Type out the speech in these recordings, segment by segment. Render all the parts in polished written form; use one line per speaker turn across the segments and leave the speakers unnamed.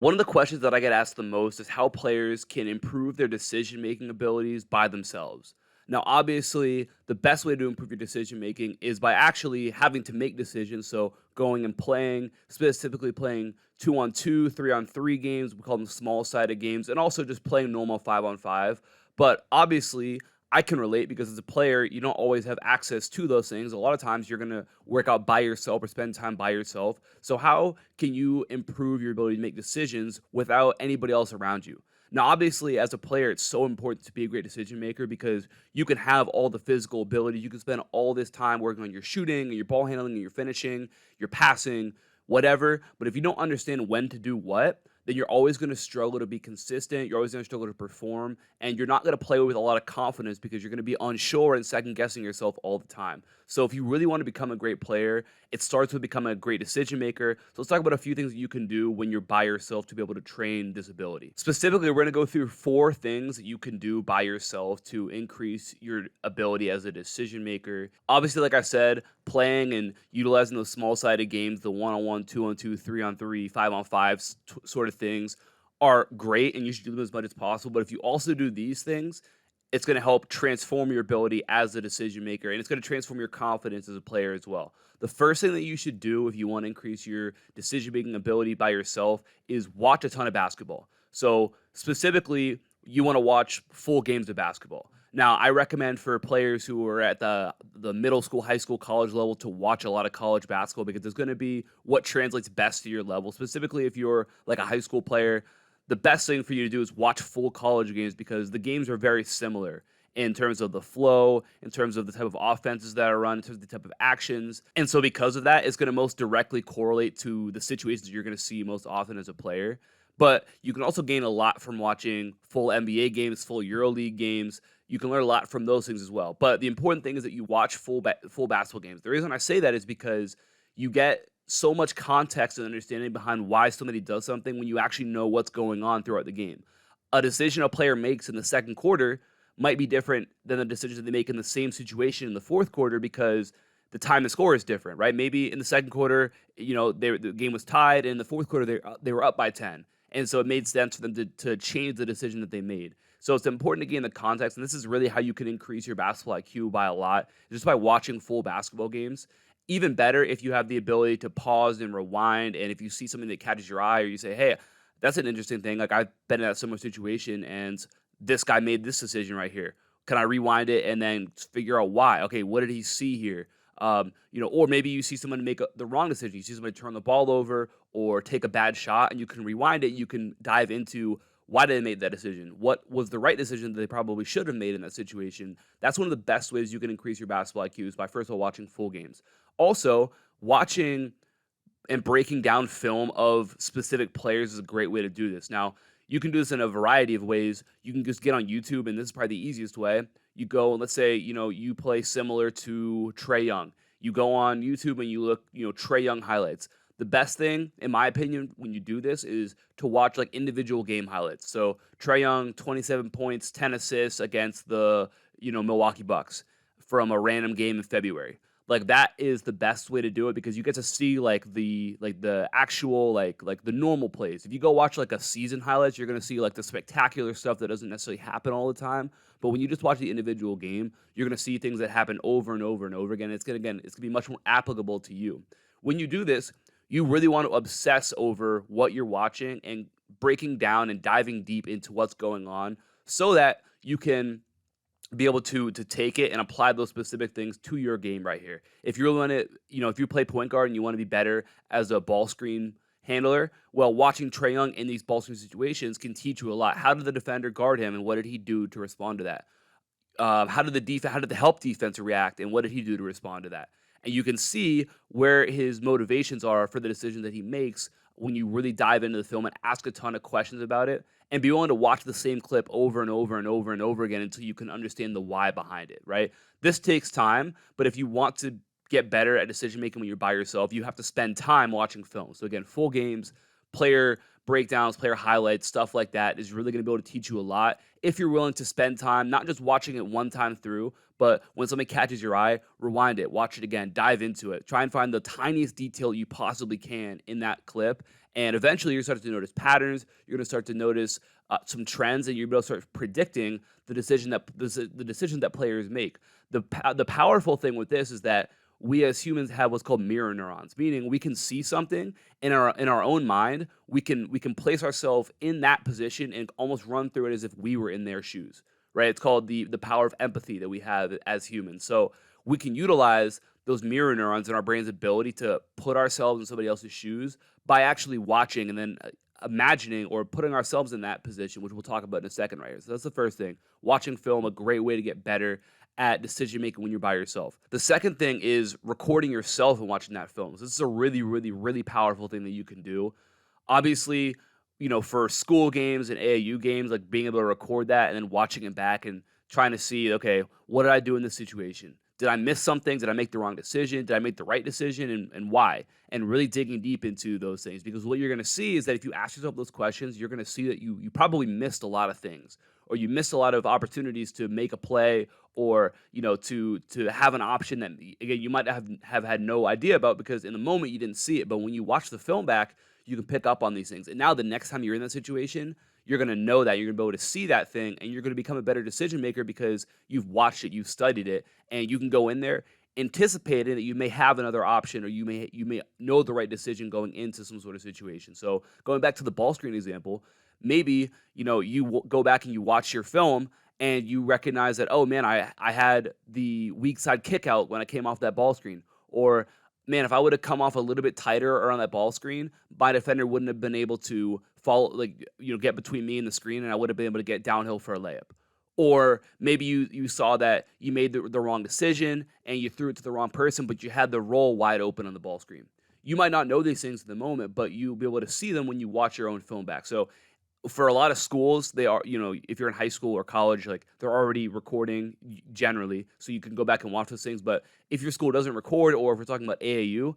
One of the questions that I get asked the most is how players can improve their decision making abilities by themselves. Now, obviously, the best way to improve your decision making is by actually having to make decisions. So, going and playing, specifically playing 2-on-2, 3-on-3 games, we call them small sided games, and also just playing normal 5-on-5. But obviously, I can relate because as a player, you don't always have access to those things. A lot of times you're going to work out by yourself or spend time by yourself. So, how can you improve your ability to make decisions without anybody else around you? Now, obviously, as a player, it's so important to be a great decision maker because you can have all the physical ability. You can spend all this time working on your shooting and your ball handling and your finishing, your passing, whatever. But if you don't understand when to do what, then you're always going to struggle to be consistent. You're always going to struggle to perform, and you're not going to play with a lot of confidence because you're going to be unsure and second guessing yourself all the time. So, if you really want to become a great player, it starts with becoming a great decision maker. So let's talk about a few things that you can do when you're by yourself to be able to train this ability. Specifically, we're going to go through four things that you can do by yourself to increase your ability as a decision maker. Obviously, like I said, playing and utilizing those small sided games, the 1-on-1, 2-on-2, 3-on-3, 5-on-5 sort of things are great and you should do them as much as possible. But if you also do these things, it's going to help transform your ability as a decision maker and it's going to transform your confidence as a player as well. The first thing that you should do if you want to increase your decision making ability by yourself is watch a ton of basketball. So, specifically, you want to watch full games of basketball. Now, I recommend for players who are at the middle school, high school, college level to watch a lot of college basketball because it's going to be what translates best to your level. Specifically, if you're like a high school player, the best thing for you to do is watch full college games because the games are very similar in terms of the flow, in terms of the type of offenses that are run, in terms of the type of actions. And so because of that, it's going to most directly correlate to the situations you're going to see most often as a player. But you can also gain a lot from watching full NBA games, full EuroLeague games. You can learn a lot from those things as well. But the important thing is that you watch full basketball games. The reason I say that is because you get so much context and understanding behind why somebody does something when you actually know what's going on throughout the game. A decision a player makes in the second quarter might be different than the decisions that they make in the same situation in the fourth quarter because the time to score is different, right? Maybe in the second quarter, the game was tied, and in the fourth quarter they were up by 10, and so it made sense for them to change the decision that they made. So it's important to gain the context, and this is really how you can increase your basketball IQ by a lot, just by watching full basketball games. Even better if you have the ability to pause and rewind, and if you see something that catches your eye, or you say, "Hey, that's an interesting thing. Like I've been in that similar situation, and this guy made this decision right here. Can I rewind it and then figure out why? Okay, what did he see here? Or maybe you see someone make the wrong decision. You see somebody turn the ball over or take a bad shot, and you can rewind it. You can dive into why did they make that decision? What was the right decision that they probably should have made in that situation? That's one of the best ways you can increase your basketball IQ is by first of all watching full games. Also, watching and breaking down film of specific players is a great way to do this. Now, you can do this in a variety of ways. You can just get on YouTube, and this is probably the easiest way. You go, let's say, you play similar to Trey Young. You go on YouTube and you look, Trey Young highlights. The best thing, in my opinion, when you do this is to watch like individual game highlights. So Trey Young, 27 points, 10 assists against the, Milwaukee Bucks from a random game in February. Like that is the best way to do it because you get to see like the actual like the normal plays. If you go watch like a season highlights, you're gonna see like the spectacular stuff that doesn't necessarily happen all the time. But when you just watch the individual game, you're gonna see things that happen over and over and over again. It's gonna be much more applicable to you. When you do this, you really want to obsess over what you're watching and breaking down and diving deep into what's going on so that you can be able to take it and apply those specific things to your game right here. If you're going to, if you play point guard and you want to be better as a ball screen handler, well, watching Trey Young in these ball screen situations can teach you a lot. How did the defender guard him, and what did he do to respond to that? How did the help defense react, and what did he do to respond to that? And you can see where his motivations are for the decision that he makes when you really dive into the film and ask a ton of questions about it and be willing to watch the same clip over and over and over and over again until you can understand the why behind it, right? This takes time, but if you want to get better at decision making when you're by yourself, you have to spend time watching film. So again, full games, player breakdowns, player highlights, stuff like that is really going to be able to teach you a lot if you're willing to spend time not just watching it one time through, But when something catches your eye, rewind it, watch it again, dive into it, try and find the tiniest detail you possibly can in that clip. And eventually you're starting to notice patterns. You're going to start to notice some trends, and you're able to start predicting the decision that players make. The powerful thing with this is that we as humans have what's called mirror neurons, meaning we can see something in our own mind. We can place ourselves in that position and almost run through it as if we were in their shoes, right? It's called the power of empathy that we have as humans. So we can utilize those mirror neurons in our brain's ability to put ourselves in somebody else's shoes by actually watching and then imagining or putting ourselves in that position, which we'll talk about in a second right here. So that's the first thing. Watching film, a great way to get better at decision making when you're by yourself. The second thing is recording yourself and watching that film. So this is a really, really, really powerful thing that you can do. Obviously, for school games and AAU games, like being able to record that and then watching it back and trying to see, okay, what did I do in this situation? Did I miss something? Did I make the wrong decision? Did I make the right decision? And why? And really digging deep into those things. Because what you're going to see is that if you ask yourself those questions, you're going to see that you probably missed a lot of things, or you missed a lot of opportunities to make a play, or to have an option that, again, you might have had no idea about because in the moment you didn't see it. But when you watch the film back, you can pick up on these things. And now the next time you're in that situation, you're going to know that, you're going to be able to see that thing, and you're going to become a better decision maker because you've watched it, you've studied it, and you can go in there anticipating that you may have another option, or you may know the right decision going into some sort of situation. So going back to the ball screen example, maybe you go back and you watch your film and you recognize that, oh man, I had the weak side kick out when I came off that ball screen, or man, if I would have come off a little bit tighter around that ball screen, my defender wouldn't have been able to follow, get between me and the screen, and I would have been able to get downhill for a layup. Or maybe you saw that you made the wrong decision and you threw it to the wrong person, but you had the roll wide open on the ball screen. You might not know these things in the moment, but you'll be able to see them when you watch your own film back. So for a lot of schools, they are, if you're in high school or college, like they're already recording generally, so you can go back and watch those things. But if your school doesn't record, or if we're talking about AAU,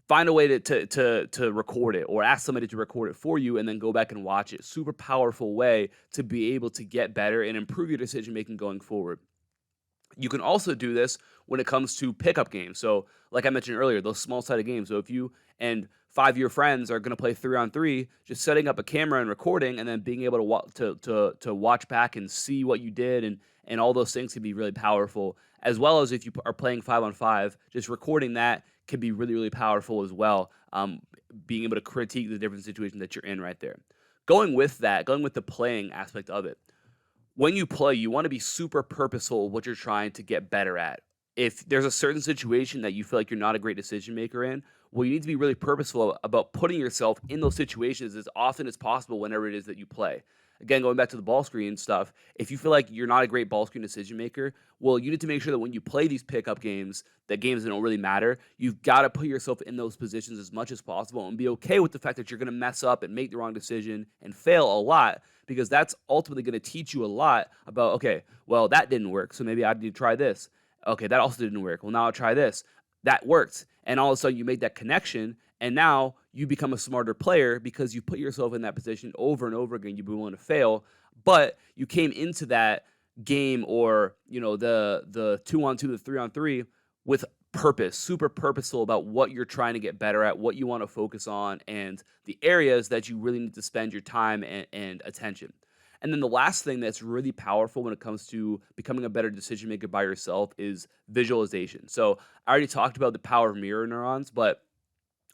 find a way to record it, or ask somebody to record it for you and then go back and watch it. Super powerful way to be able to get better and improve your decision making going forward. You can also do this when it comes to pickup games. So, like I mentioned earlier, those small-sided games. So if you and five of your friends are going to play 3-on-3, just setting up a camera and recording, and then being able to watch back and see what you did, and all those things can be really powerful. As well as if you are playing 5-on-5, just recording that can be really, really powerful as well. Being able to critique the different situations that you're in right there. Going with the playing aspect of it, when you play, you want to be super purposeful of what you're trying to get better at. If there's a certain situation that you feel like you're not a great decision maker in, well, you need to be really purposeful about putting yourself in those situations as often as possible whenever it is that you play. Again, going back to the ball screen stuff, if you feel like you're not a great ball screen decision maker, well, you need to make sure that when you play these pickup games, that games that don't really matter, you've got to put yourself in those positions as much as possible and be okay with the fact that you're going to mess up and make the wrong decision and fail a lot, because that's ultimately going to teach you a lot about, okay, well, that didn't work, so maybe I need to try this. Okay, that also didn't work. Well, now I'll try this. That worked. And all of a sudden you make that connection, and now you become a smarter player because you put yourself in that position over and over again. You've been willing to fail, but you came into that game, or the 2-on-2, the 3-on-3, with purpose, super purposeful about what you're trying to get better at, what you want to focus on, and the areas that you really need to spend your time and attention. And then the last thing that's really powerful when it comes to becoming a better decision maker by yourself is visualization. So I already talked about the power of mirror neurons, but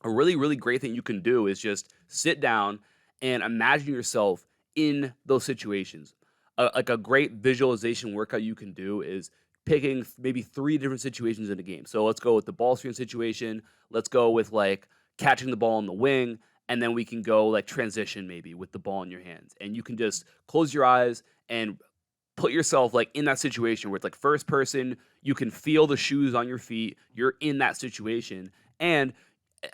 a really, really great thing you can do is just sit down and imagine yourself in those situations. Like a great visualization workout you can do is picking maybe 3 different situations in a game. So let's go with the ball screen situation. Let's go with like catching the ball on the wing. And then we can go like transition maybe with the ball in your hands. And you can just close your eyes and put yourself like in that situation where it's like first person, you can feel the shoes on your feet. You're in that situation. And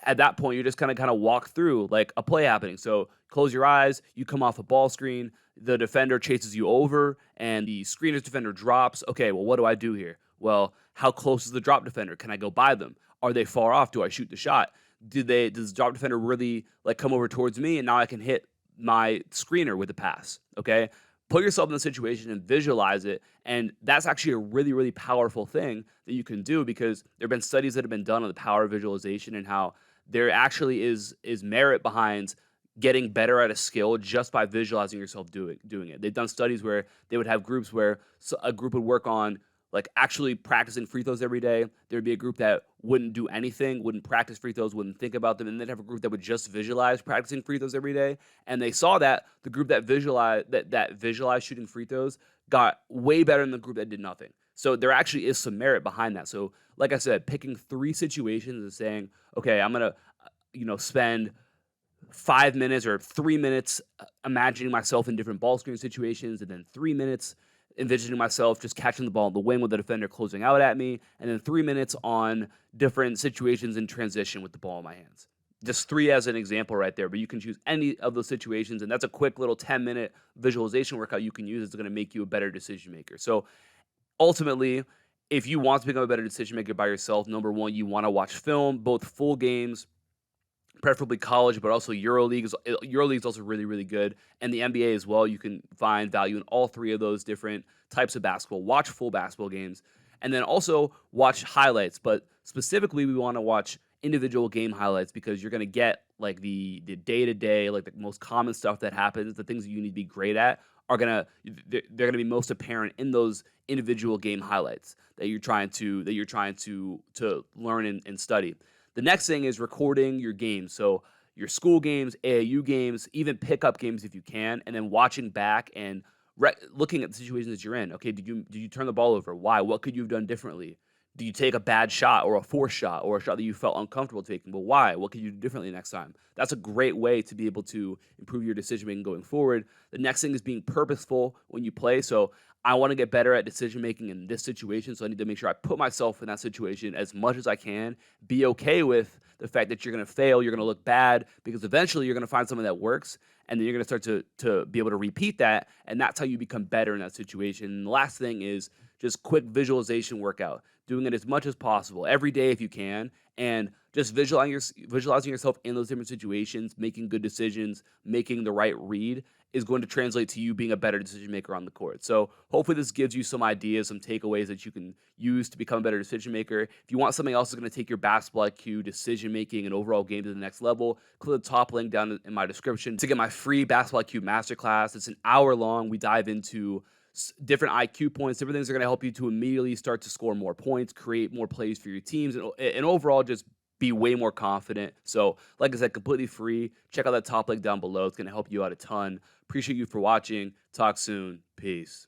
at that point, you're just kind of walk through like a play happening. So close your eyes, you come off a ball screen, the defender chases you over, and the screener's defender drops. Okay, well, what do I do here? Well, how close is the drop defender? Can I go by them? Are they far off? Do I shoot the shot? Does the drop defender really like come over towards me, and now I can hit my screener with a pass? Okay. put yourself in the situation and visualize it. And that's actually a really, really powerful thing that you can do, because there have been studies that have been done on the power of visualization and how there actually is merit behind getting better at a skill just by visualizing yourself doing it. They've done studies where they would have groups where a group would work on like actually practicing free throws every day. There'd be a group that wouldn't do anything, wouldn't practice free throws, wouldn't think about them, and then have a group that would just visualize practicing free throws every day. And they saw that the group that visualized shooting free throws got way better than the group that did nothing. So there actually is some merit behind that. So like I said, picking three situations and saying, okay, I'm gonna spend 5 minutes or 3 minutes imagining myself in different ball screen situations, and then 3 minutes envisioning myself just catching the ball in the wing with the defender closing out at me, and then 3 minutes on different situations in transition with the ball in my hands. Just three as an example right there, but you can choose any of those situations, and that's a quick little 10-minute visualization workout you can use. It's going to make you a better decision maker. So ultimately, if you want to become a better decision maker by yourself, number one, you want to watch film, both full games, preferably college, but also EuroLeague. EuroLeague is also really, really good, and the NBA as well. You can find value in all three of those different types of basketball. Watch full basketball games, and then also watch highlights. But specifically, we want to watch individual game highlights, because you're going to get like the day to day, like the most common stuff that happens, the things that you need to be great at are they're gonna be most apparent in those individual game highlights that you're trying to learn and study. The next thing is recording your games. So your school games, AAU games, even pickup games if you can, and then watching back and looking at the situations that you're in. Okay, did you turn the ball over? Why? What could you have done differently? Do you take a bad shot or a forced shot or a shot that you felt uncomfortable taking? But why? What could you do differently next time? That's a great way to be able to improve your decision making going forward. The next thing is being purposeful when you play. So I want to get better at decision making in this situation. So I need to make sure I put myself in that situation as much as I can. Be okay with the fact that you're going to fail, you're going to look bad, because eventually you're going to find something that works, and then you're going to start to be able to repeat that, and that's how you become better in that situation. And the last thing is just quick visualization workout, doing it as much as possible every day if you can, and just visualizing yourself in those different situations, making good decisions, making the right read is going to translate to you being a better decision maker on the court. So hopefully this gives you some ideas, some takeaways that you can use to become a better decision maker. If you want something else that's going to take your basketball IQ, decision making, and overall game to the next level, click the top link down in my description to get my free basketball IQ masterclass. It's an hour long. We dive into different IQ points, different things that are going to help you to immediately start to score more points, create more plays for your teams, and overall just be way more confident. So, like I said, completely free. Check out that top link down below. It's going to help you out a ton. Appreciate you for watching. Talk soon. Peace.